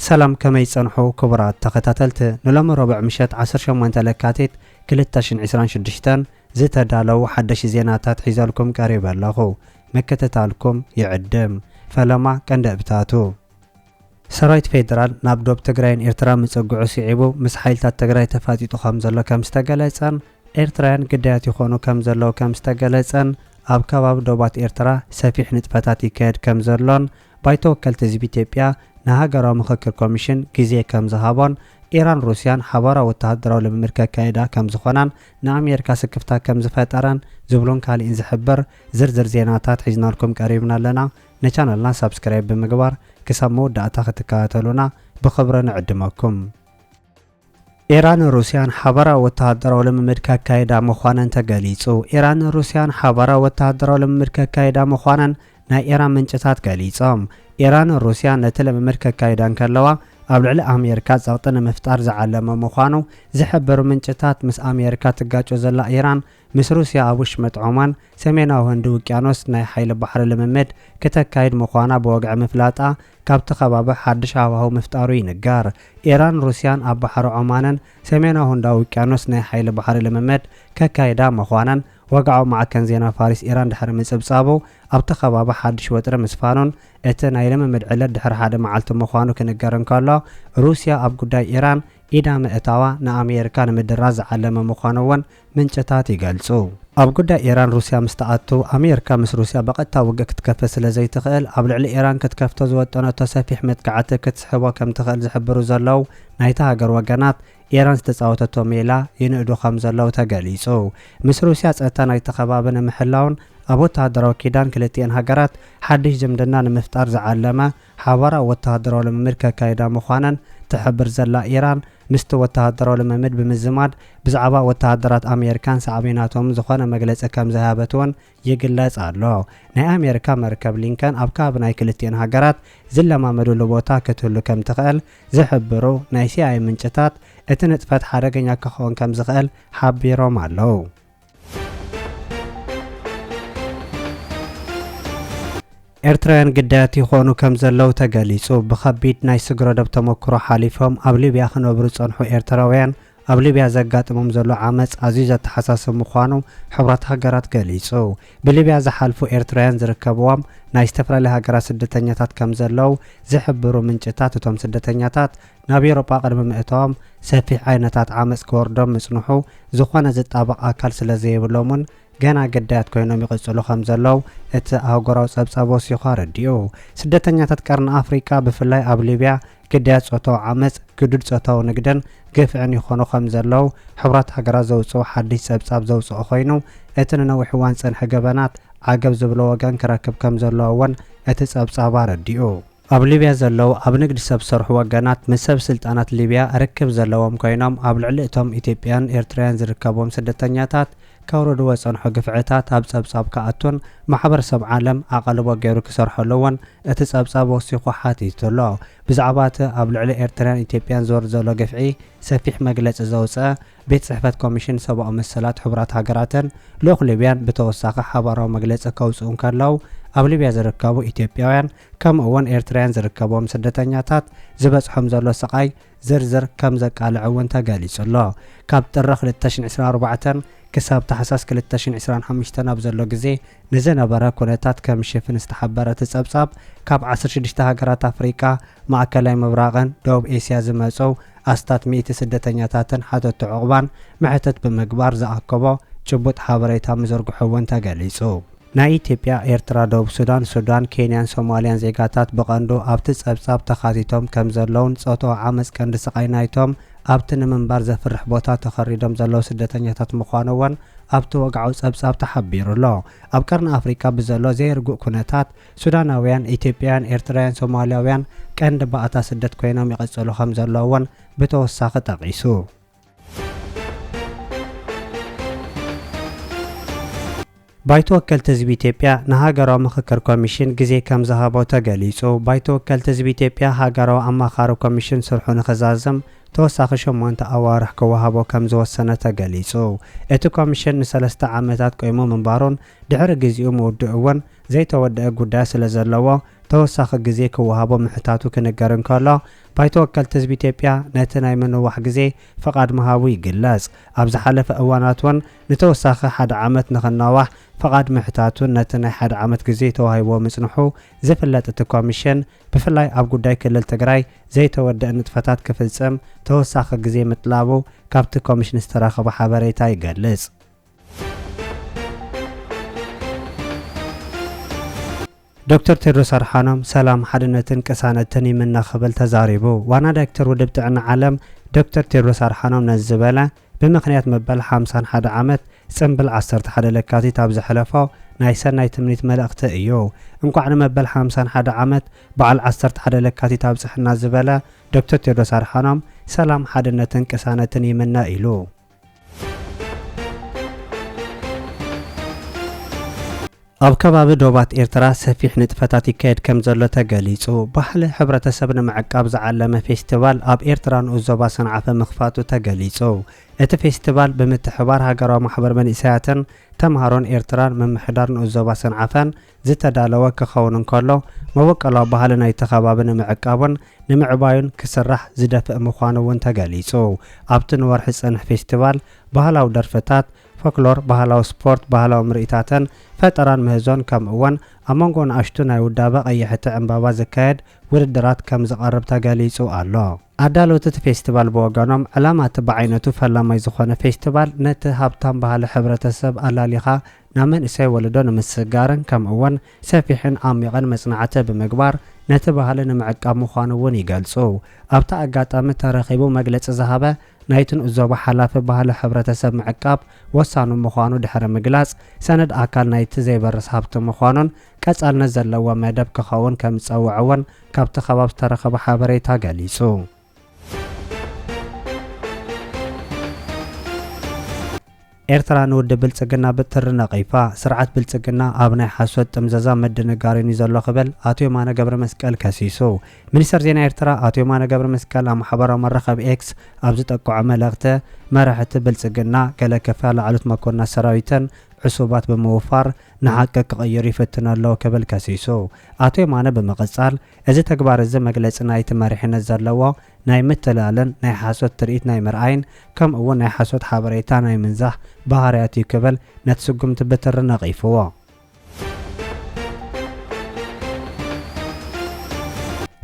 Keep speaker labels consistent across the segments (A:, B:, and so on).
A: سلام كما يصنحو كبرات تختاتلت نلم ربع مشات 18 لكاتيت 2026 زتدالو حدش زيناتات حيزالكم قريب اللهو مكتتالكم يعدم فلما كندبتاتو سرايت فيدرال نابدوب تግራይን ኤርትራ ምጽጉዑ ሲዒቡ ምስ ሓይልታት ትግራይ ተፋጢጡ ከም ዘሎ ከም ዝተገለጸን ኤርትራውያን ግዳያት ይኾኑ ከም ዘለው ከም ዝተገለጸን ኣብ ከባቢ ዶባት ኤርትራ ሰፊሕ ንጥፈታት ይካየድ ከም ዘሎን ባይቶ ወከልቲ ህዝቢ ኢትዮጵያ ንሃገራዊ ምክክር ኮሚሽን ግዜ ከም ዝሃቦን ኢራን ሩስያን ሓባራዊ ወተሃደራዊ ልምምድ ከካይዳ ከም ዝኾናን ንኣሜሪካ ስክፍታ ከም ዝፈጠረን ዝብሎን ካልእን ዝሕብር ዝርዝር ዜናታት ሒዝናልኩም ቀሪብና ኣለና ነቻነልና ሰብስክራይብ ብምግባር ክሳብ መወዳእታ ክትከታተሉና ብኽብሪ ንዕድመኩም ኢራን ሩስያን ሓባራዊ ወተሃደራዊ ልምምድ ከካይዳ ምዃነን ተገሊጹ ኢራን ሩስያን ሓባራዊ ወተሃደራዊ ልምምድ ከካይዳ ምዃነን ናይ ኢራን ምንጭታት ገሊጾም ኢራን ሩስያ ነቲ ልምምድ ከካይዳን ከለዋ ኣብ ልዕሊ ኣሜሪካ ጸቕጢ ንምፍጣር ዝዓለመ ምዃኑ ዝሕብሩ ምንጭታት ምስ ኣሜሪካ ትጋጮ ዘላ ኢራን ምስ ሩስያ ኣብ ውሽመጥ ዖማን ሰሜናዊ ህንዲ ውቅያኖስ ናይ ሓይሊ ባሕሪ ልምምድ ከተካይድ ምዃና ብወግዒ ምፍላጣ ካብቲ ከባቢ ሓድሽ ሃዋህው ምፍጣሩ ይንገር ኢራን ሩስያን ኣብ ባሕሪ ዖማንን ሰሜናዊ ህንዳዊ ውቅያኖስ ናይ ሓይሊ ባሕሪ ልምምድ ከካይዳ ምዃነን ወግዓዊ ማዕከን ዜና ፋሪስ ኢራን ድሕሪ ምጽብጻቡ ኣብቲ ከባቢ ሓድሽ ወጥሪ ምስፋኑን እቲ ናይ ልምምድ ዕለት ድሕሪ ሓደ መዓልቲ ምዃኑ ክንገር እንከሎ ሩስያ ኣብ ጉዳይ ኢራን ኢዳ ምእታዋ ንኣሜሪካ ንምድራዝ ዝዓለመ ምዃኑ እውን ምንጭታት ይገልጹ ኣብ ጉዳይ ኢራን ሩስያ ምስተኣቱ ኣሜሪካ ምስ ሩስያ በቐጥታ ውግእ ክትከፍት ስለ ዘይትኽእል ኣብ ልዕሊ ኢራን ክትከፍቶ ዝወጠነቶ ሰፊሕ መጥቃዕቲ ክትስሕቦ ከም ትኽእል ዝሕብሩ ዘለው ናይቲ ሃገር ወገናት ኢራን ዝተጻወተቶ ሜላ ይንእዱ ከም ዘለው ተገሊጹ ምስ ሩስያ ጸጥታ ናይቲ ከባቢ ንምሕላውን ኣብ ወተሃደራዊ ኪዳን ክልቲአን ሃገራት ሓድሽ ዝምድና ንምፍጣር ዝዓለመ ሓባራዊ ወተሃደራዊ ልምምድ ከካይዳ ምዃነን ትሕብር ዘላ ኢራን ምስቲ ወተሃደራዊ ልምምድ ብምዝማድ ብዛዕባ ወተሃደራት ኣሜሪካን ሳዕቤናቶም ዝኾነ መግለጺ ከም ዝሃበት እውን ይግለጽ ኣሎ ናይ ኣሜሪካ መርከብ ሊንከን ኣብ ከባቢ ናይ ክልቲአን ሃገራት ዝለማመድሉ ቦታ ክትህሉ ከም ትኽእል ዝሕብሩ ናይ ሲአይ ምንጭታት እቲ ንጥፈት ሓደገኛ ክኸውን ከም ዝኽእል ሓቢሮም ኣለው ኤርትራውያን ግዳያት ይኾኑ ከም ዘለው ተገሊጹ ብኸቢድ ናይ ስግረዶብ ተመክሮ ሓሊፎም ኣብ ሊብያ ክነብሩ ጸንሑ ኤርትራውያን ኣብ ሊብያ ዘጋጥሞም ዘሎ ዓመፅ ኣዝዩ ዘተሓሳስብ ምዃኑ ሕብራት ሃገራት ገሊጹ ብሊብያ ዝሓልፉ ኤርትራውያን ዝርከብዎም ናይ ዝተፈላለዩ ሃገራት ስደተኛታት ከም ዘለው ዝሕብሩ ምንጭታት እቶም ስደተኛታት ናብ ኤውሮጳ ቅድሚ ምእተዎም ሰፊሕ ዓይነታት ዓመፅ ክወርዶም ምጽንሑ ዝኾነ ዝጣበቕ ኣካል ስለ ዘይብሎምን ገና ግዳያት ኮይኖም ይቕጽሉ ከም ዘለው እቲ ኣህጉራዊ ጸብጻብ ወሲኹ ረዲኡ ስደተኛታት ቀርኒ ኣፍሪካ ብፍላይ ኣብ ሊብያ ግዳያት ጾታዊ ዓመፅ ግዱድ ጾታዊ ንግድን ግፍዕን ይኾኑ ከም ዘለው ሕብራት ሃገራት ዘውፅኡ ሓድሽ ጸብጻብ ዘውፅኦ ኮይኑ እቲ ንነዊሕ እዋን ጸንሐ ገበናት ዓገብ ዝብሎ ወገን ክረክብ ከም ዘለዎ እውን እቲ ጸብጻብ ረዲኡ ኣብ ሊብያ ዘለው ኣብ ንግዲ ሰብ ዝሰርሑ ወገናት ምስ ሰብ ስልጣናት ሊብያ ርክብ ዘለዎም ኮይኖም ኣብ ልዕሊ እቶም ኢትዮጵያን ኤርትራውያን ዝርከቦም ስደተኛታት ከውርድዎ ጸንሑ ግፍዕታት ኣብ ጸብጻብ ከኣቱን ማሕበረሰብ ዓለም ኣቐልቦ ገይሩ ክሰርሐሉ እውን እቲ ጸብጻብ ወሲኹ ሓቲቱሎ ብዛዕባ እቲ ኣብ ልዕሊ ኤርትራን ኢትዮጵያን ዝወርድ ዘሎ ግፍዒ ሰፊሕ መግለጺ ዘውፅአ ቤት ጽሕፈት ኮሚሽን ሰብኣዊ መሰላት ሕብራት ሃገራትን ልኡኽ ሊብያን ብተወሳኺ ሓባራዊ መግለጺ ከውፅኡ ከለው ኣብ ሊብያ ዝርከቡ ኢትዮጵያውያን ከምኡ እውን ኤርትራውያን ዝርከቦም ስደተኛታት ዝበጽሖም ዘሎ ስቃይ ዝርዝር ከም ዘቃልዕ እውን ተገሊጹሎ ካብ ጥሪ 2024 ክሳብ ታሕሳስ 2025 ኣብ ዘሎ ግዜ ንዝነበረ ኩነታት ከም ሽፍን ዝተሓበረ ጸብጻብ ካብ 16 ሃገራት ኣፍሪካ ማእከላይ ምብራቕን ደቡብ ኤስያ ዝመጹ ኣስታት 100 ስደተኛታትን ሓተቱ ዕቑባን ምሕተት ብምግባር ዝኣከቦ ጭቡጥ ሓበሬታ ምዝርግሑ እውን ተገሊጹ ናይ ኢትዮጵያ ኤርትራ ደቡብ ሱዳን ኬንያን ሶማልያን ዜጋታት ብቐንዱ ኣብቲ ጸብጻብ ተኻቲቶም ከም ዘለውን ጾታዊ ዓመፅ ቀንዲ ስቃይ ናይቶም ኣብቲ ንምንባር ዘፍርሕ ቦታ ተኸሪዶም ዘለው ስደተኛታት ምዃኑ እውን ኣብቲ ወግዓዊ ጸብጻብ ተሓቢሩሎ ኣብ ቀርኒ ኣፍሪካ ብዘሎ ዘይርጉእ ኩነታት ሱዳናውያን ኢትዮጵያውያን ኤርትራውያን ሶማልያውያን ቀንዲ ባእታ ስደት ኮይኖም ይቕጽሉ ከም ዘለው እውን ብተወሳኺ ጠቒሱ ባይቶ ወከልቲ ህዝቢ ኢትዮጵያ ንሃገራዊ ምክክር ኮሚሽን ግዜ ከም ዝሃቦ ተገሊጹ ባይቶ ወከልቲ ህዝቢ ኢትዮጵያ ሃገራዊ ኣማኻሪ ኮሚሽን ስርሑ ንኽዛዘም ተወሳኺ 8 ኣዋርሕ ክወሃቦ ከም ዝወሰነ ተገሊጹ እቲ ኮሚሽን ን3 ዓመታት ቆይሙ ምንባሩን ድሕሪ ግዚኡ ምውድእ እውን ዘይተወደአ ጉዳይ ስለ ዘለዎ ተወሳኺ ግዜ ክወሃቦ ምሕታቱ ክነገር እንከሎ ባይተ ወከልቲ ህዝቢ ኢትዮጵያ ነቲ ናይ ምንዋሕ ግዜ ፈቓድ ምሃቡ ይግለጽ። ኣብ ዝሓለፈ እዋናት እውን ንተወሳኺ 1 ዓመት ንኽነዋሕ ፈቓድ ምሕታቱን ነቲ ናይ 1 ዓመት ግዜ ተዋሂቦ ምጽንሑ ዝፍለጥ እቲ ኮሚሽን ብፍላይ ኣብ ጉዳይ ክልል ትግራይ ዘይተወድአ ንጥፈታት ክፍጽም ተወሳኺ ግዜ ምጥላቡ ካብቲ ኮሚሽን ዝተረኸበ ሓበሬታ ይገልጽ። ዶክተር ቴድሮስ አድሓኖም ሰላም ሓድነትን ቅሳነትን ይምና ክብል ተዛሪቡ። ዋና ዳይሬክተር ውድብ ጥዕና ዓለም ዶክተር ቴድሮስ አድሓኖም ነዚ ዝበለ ብምኽንያት መበል 51 ዓመት ጽምብል 11 ለካቲት ኣብ ዝሕለፎ ናይ ሰናይ ትምኒት መልእኽቲ እዩ። እንኳዕ ንመበል 51 ዓመት በዓል 11 ለካቲት ኣብ ጽሕና ዝበለ ዶክተር ቴድሮስ አድሓኖም ሰላም ሓድነትን ቅሳነትን ይምና ኢሉ። ኣብ ከባቢ ዶባት ኤርትራ ሰፊሕ ንጥፈታት ይካየድ ከም ዘሎ ተገሊጹ። ባህሊ ሕብረተሰብ ንምዕቃብ ዝዓለመ ፌስቲቫል ኣብ ኤርትራ ንኡዞባ ሰንዓፈ ምኽፋቱ ተገሊጹ። እቲ ፌስቲቫል ብምትሕባር ሃገራዊ ማሕበር መንእሰያትን ተምሃሮን ኤርትራን ምምሕዳር ንኡዞባ ሰንዓፈን ዝተዳለወ ክኸውን እንከሎ መበቀላዊ ባህሊ ናይቲ ከባቢ ንምዕቃቡን ንምዕባዩን ክስራሕ ዝደፍእ ምዃኑ እውን ተገሊጹ። ኣብቲ ንወርሒ ዝጸንሕ ፌስቲቫል ባህላዊ ደርፍታት ፎክሎር፣ ባህላዊ ስፖርት፣ ባህላዊ ምርኢታትን ፈጠራን ምህዞን ከምኡውን ኣብ መንጎ ንኣሽቱ ናይ ውዳበ ቀይሕቲ ዕምባባ ዝካየድ ውድድራት ከም ዝቐርብ ተገሊጹ ኣሎ። ኣዳለውቲ እቲ ፌስቲቫል ብወገኖም ዕላማ እቲ ብዓይነቱ ፈላማይ ዝኾነ ፌስቲቫል ነቲ ሃብታም ባህሊ ሕብረተሰብ ኣላሊኻ ናብ መንእሰይ ወለዶ ንምስጋርን ከምኡውን ሰፊሕን ዓሚቕን መጽናዕቲ ብምግባር ነቲ ባህሊ ንምዕቃብ ምዃኑ እውን ይገልጹ። ኣብቲ ኣጋጣሚ ተረኺቡ መግለጺ ዝሃበ ናይቲ ንኡዞባ ሓላፊ ባህሊ ሕብረተሰብ ምዕቃብ ወሳኑ ምዃኑ ድሕሪ ምግላጽ ሰነድ ኣካል ናይቲ ዘይበርስ ሃብቲ ምዃኑን ቀጻልነት ዘለዎ መደብ ክኸውን ከም ዝጸውዕ እውን ካብቲ ከባቢ ዝተረኸበ ሓበሬታ ገሊጹ። ኤርትራ ንውድብ ብልጽግና ብትሪ ነቒፋ ስርዓት ብልጽግና ኣብ ናይ ሓሶት ጥምዘዛ ምድንጋርን እዩ ዘሎ ክብል ኣቶ የማነ ገብረ መስቀል ከሲሱ። ሚኒስተር ዜና ኤርትራ ኣቶ የማነ ገብረ መስቀል ኣብ ማሕበራዊ መራኸቢ ኤክስ ኣብ ዝጠቅዖ መልእኽቲ መራሕቲ ብልጽግና ገለ ክፋል ላዕሎት መኮንናት ሰራዊትን ዕሱባት ብምውፋር ንሓቂ ክቕይሩ ይፍትኑ ኣለዎ ክብል ከሲሱ። ኣቶ የማነ ብምቕጻል እዚ ተግባር እዚ መግለጺ ናይቲ መሪሕነት ዘለዎ ናይ ምትላልን ናይ ሓሶት ትርኢት ናይ ምርኣይን ከምኡውን ናይ ሓሶት ሓበሬታ ናይ ምንዛሕ ባህርያት እዩ ክብል ነቲ ስጉምቲ ብትሪ ነቒፍዎ።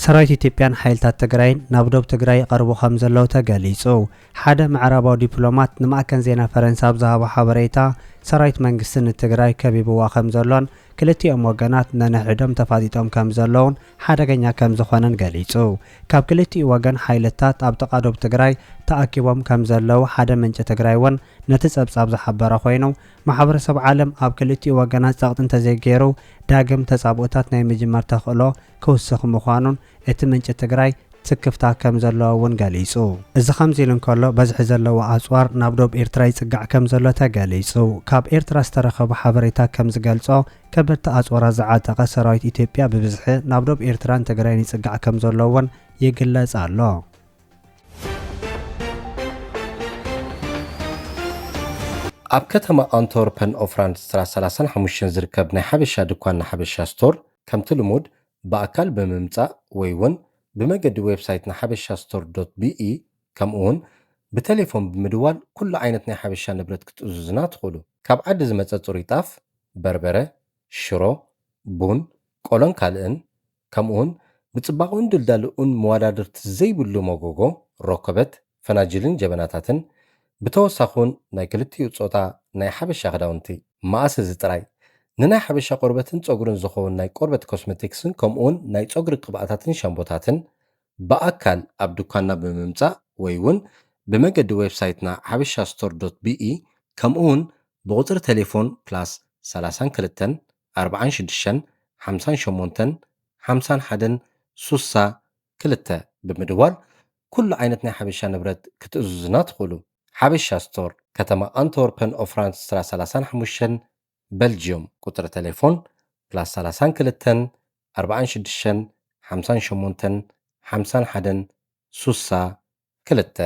A: ሰራዊት ኢትዮጵያን ሓይልታት ትግራይን ናብ ዶብ ትግራይ ይቐርቡ ከም ዘለዉ ተገሊጹ። ሓደ ምዕራባዊ ዲፕሎማት ንማዕከን ዜና ፈረንሳይ ብዝሃቦ ሓበሬታ ሰራዊት መንግስቲ ንትግራይ ከቢብዋ ከም ዘሎን ክልቲኦም ወገናት ነንሕዶም ተፋጢጦም ከም ዘለውን ሓደገኛ ከም ዝኾነን ገሊጹ። ካብ ክልቲኡ ወገን ሓይልታት ኣብ ጥቓ ዶብ ትግራይ ተኣኪቦም ከም ዘለዉ ሓደ ምንጪ ትግራይ እውን ነቲ ጸብጻብ ዝሓበረ ኮይኑ ማሕበረሰብ ዓለም ኣብ ክልቲኡ ወገናት ጸቕጢ እንተዘይገይሩ ዳግም ተጻብኦታት ናይ ምጅማር ተኽእሎ ክውስኽ ምዃኑን እቲ ምንጪ ትግራይ ትክፍታ ከም ዘለዎ እውን ገሊጹ። እዚ ከምዚ ኢሉ እንከሎ በዝሒ ዘለዎ ኣጽዋር ናብ ዶብ ኤርትራ ይጽጋዕ ከም ዘሎ ተገሊጹ። ካብ ኤርትራ ዝተረኸቡ ሓበሬታ ከም ዝገልጾ ከበድቲ ኣጽዋራት ዝዓጠቐ ሰራዊት ኢትዮጵያ ብብዝሒ ናብ ዶብ ኤርትራን ትግራይን ይጽጋዕ ከም ዘሎ እውን ይግለጽ ኣሎ።
B: ኣብ ከተማ ኣንትወርፐን ኦፍራንድ ስትራት 35 ዝርከብ ናይ ሓበሻ ድኳን ሓበሻ ስቶር ከምቲ ልሙድ ብኣካል ብምምጻእ ወይ እውን ብመገዲ ዌብሳይት ናሓበሻ ስቶር.ቢኢ ከምኡውን ብቴሌፎን ብምድዋል ኩሉ ዓይነት ናይ ሓበሻ ንብረት ክትእዙዝና ትኽእሉ። ካብ ዓዲ ዝመጸ ጽሩይ ጣፍ፣ በርበረ፣ ሽሮ፣ ቡን፣ ቆሎን ካልእን ከምኡውን ብጽባቕን ድልዳልኡን መዋዳድርቲ ዘይብሉ መጎጎ፣ ሮኮበት፣ ፈናጅልን ጀበናታትን ብተወሳኹን ናይ ክልቲኡ ጾታ ናይ ሓበሻ ክዳውንቲ ማእሰ ዝጥራይ ንናይ ሓበሻ ቆርበትን ጸጉርን ዝኸውን ናይ ቆርበት ኮስሜቲክስን ከምኡውን ናይ ጸጉሪ ቅብኣታትን ሻምቦታትን ብኣካል ኣብ ድኳንና ብምምጻእ ወይ እውን ብመገዲ ዌብሳይትና ሓበሻ ስቶር.ቢኢ ከምኡውን ብቁፅሪ ቴሌፎን ፕላስ 32 46 58 51 62 ብምድዋል ኩሉ ዓይነት ናይ ሓበሻ ንብረት ክትእዙዝና ትኽእሉ። ሓበሻ ስቶር ከተማ ኣንትወርፐን ኦፍራንድ ስትራት 35 በልጅዮም ቁጥሪ ቴሌፎን ፕላስ 32 46 58 51 62